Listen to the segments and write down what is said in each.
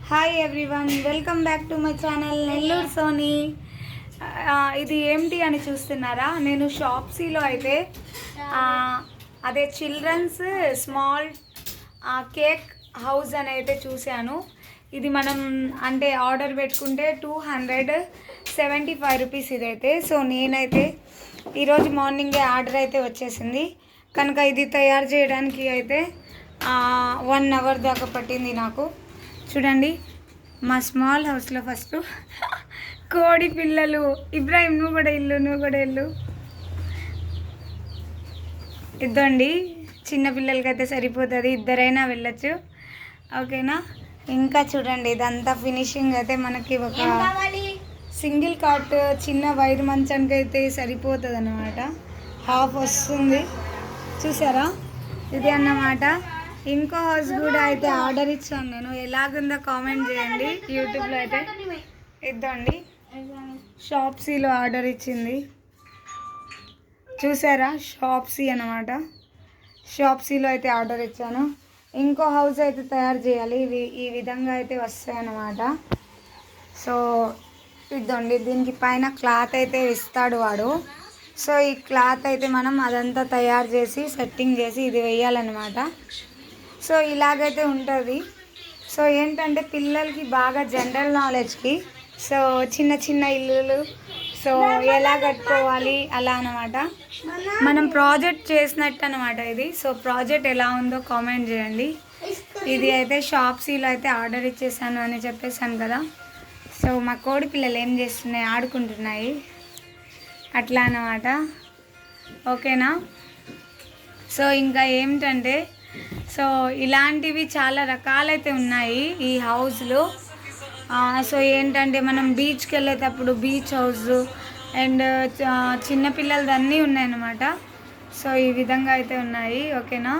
Hi everyone, welcome back to my channel Nellore Soni. ఇది ఏంటి అని చూస్తున్నారా? నేను షాప్సీలో అయితే అదే చిల్డ్రన్స్ స్మాల్ కేక్ హౌస్ అని అయితే చూశాను. ఇది మనం అంటే ఆర్డర్ పెట్టుకుంటే 275 రూపీస్ ఇదైతే. సో నేనైతే ఈరోజు మార్నింగే ఆర్డర్ అయితే వచ్చేసింది కనుక ఇది తయారు చేయడానికి అయితే 1 అవర్ దాకా పట్టింది నాకు. చూడండి మా స్మాల్ హౌస్లో ఫస్ట్ కోడి పిల్లలు. ఇబ్రాహిం నువ్వు కూడా ఇల్లు ఇద్దండి. చిన్న పిల్లలకైతే సరిపోతుంది, ఇద్దరైనా వెళ్ళచ్చు. ఓకేనా? ఇంకా చూడండి ఇదంతా ఫినిషింగ్ అయితే మనకి ఒక సింగిల్ కాట్ చిన్న వైర్ మంచానికి అయితే సరిపోతుంది అన్నమాట. హాఫ్ వస్తుంది, చూసారా? ఇది అన్నమాట. ఇంకో హౌస్ కూడా అయితే ఆర్డర్ ఇచ్చాను నేను. ఎలాగుందో కామెంట్ చేయండి. యూట్యూబ్లో అయితే ఇద్దండి. షాప్సీలో ఆర్డర్ ఇచ్చింది చూసారా? షాప్సీ అన్నమాట. షాప్సీలో అయితే ఆర్డర్ ఇచ్చాను. ఇంకో హౌస్ అయితే తయారు చేయాలి. ఇవి ఈ విధంగా అయితే వస్తాయి అన్నమాట. సో ఇద్దండి, దీనికి పైన క్లాత్ అయితే ఇస్తాడు వాడు. సో ఈ క్లాత్ అయితే మనం అదంతా తయారు చేసి సెట్టింగ్ చేసి ఇది వేయాలన్నమాట. సో ఇలాగైతే ఉంటుంది. సో ఏంటంటే పిల్లలకి బాగా జనరల్ నాలెడ్జ్కి సో చిన్న చిన్న ఇల్లులు సో ఎలా కట్టుకోవాలి అలా అనమాట. మనం ప్రాజెక్ట్ చేసినట్టు అనమాట ఇది. సో ప్రాజెక్ట్ ఎలా ఉందో కామెంట్ చేయండి. ఇది అయితే షాప్సీలో అయితే ఆర్డర్ ఇచ్చేసాను అని చెప్పేసాను కదా. సో మా కోడి పిల్లలు ఏం చేస్తున్నాయి? ఆడుకుంటున్నాయి అట్లా అన్నమాట. ఓకేనా? సో ఇంకా ఏమిటంటే సో ఇలాంటివి చాలా రకాలైతే ఉన్నాయి ఈ హౌస్లో. సో ఏంటంటే మనం బీచ్కి వెళ్ళేటప్పుడు బీచ్ హౌస్ అండ్ చిన్నపిల్లలది అన్నీ ఉన్నాయన్నమాట. సో ఈ విధంగా అయితే ఉన్నాయి. ఓకేనా?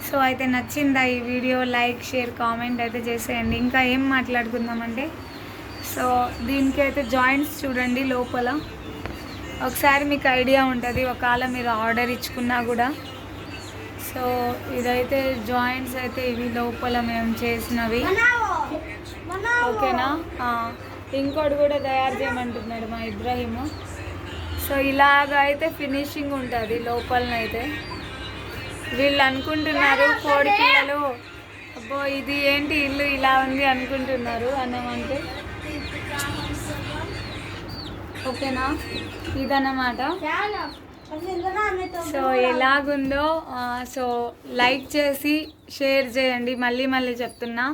సో అయితే నచ్చిందా ఈ వీడియో? లైక్ షేర్ కామెంట్ అయితే చేసేయండి. ఇంకా ఏం మాట్లాడుకుందామంటే సో దీనికి అయితే జాయింట్స్ చూడండి లోపల. ఒకసారి మీకు ఐడియా ఉంటుంది ఒకవేళ మీరు ఆర్డర్ ఇచ్చుకున్నా కూడా. సో ఇదైతే జాయింట్స్ అయితే ఇవి లోపల మేము చేసినవి. ఓకేనా? ఇంకోటి కూడా తయారు చేయమంటున్నాడు మా ఇబ్రాహిము. సో ఇలాగ అయితే ఫినిషింగ్ ఉంటుంది లోపలనైతే. వీళ్ళు అనుకుంటున్నారు కోడి పిల్లలు, అబ్బో ఇది ఏంటి ఇల్లు ఇలా ఉంది అనుకుంటున్నారు అన్నమంటే. ఓకేనా? ఇదన్నమాట. సో ఎలాగుందో సో లైక్ చేసి షేర్ చేయండి. మళ్ళీ మళ్ళీ చెప్తున్నా.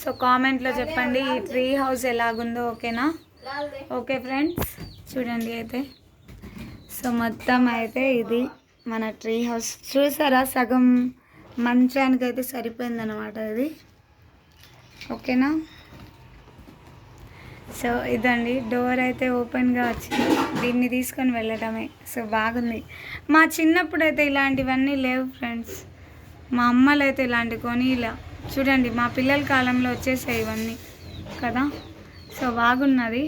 సో కామెంట్లో చెప్పండి ఈ ట్రీ హౌస్ ఎలాగుందో. ఓకేనా? ఓకే ఫ్రెండ్స్, చూడండి అయితే. సో మొత్తం అయితే ఇది మన ట్రీ హౌస్ చూసారా? సగం మంచానికి అయితే సరిపోయిందన్నమాట ఇది. ఓకేనా? సో ఇదండి డోర్ అయితే ఓపెన్గా వచ్చింది. దీన్ని తీసుకొని వెళ్ళటమే. సో బాగుంది. మా చిన్నప్పుడు అయితే ఇలాంటివన్నీ లేవు ఫ్రెండ్స్. మా అమ్మలు అయితే ఇలాంటి కొని ఇలా చూడండి మా పిల్లల కాలంలో వచ్చేసాయి ఇవన్నీ కదా. సో బాగున్నది.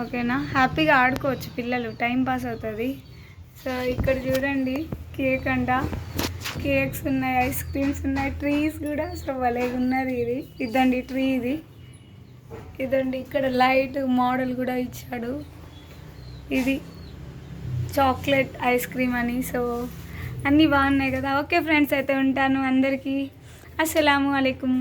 ఓకేనా? హ్యాపీగా ఆడుకోవచ్చు పిల్లలు, టైం పాస్ అవుతుంది. సో ఇక్కడ చూడండి కేక్ అంట, కేక్స్ ఉన్నాయి, ఐస్ క్రీమ్స్ ఉన్నాయి, ట్రీస్ కూడా. సో భలేగా ఉన్నది ఇది. ఇదండి ట్రీ ఇది. ఇదండి ఇక్కడ లైట్ మోడల్ కూడా ఇచ్చాడు. ఇది చాక్లెట్ ఐస్ క్రీమ్ అని. సో అన్నీ బాగున్నాయి కదా. ఓకే ఫ్రెండ్స్, అయితే ఉంటాను. అందరికీ అస్సలాము అలైకుం.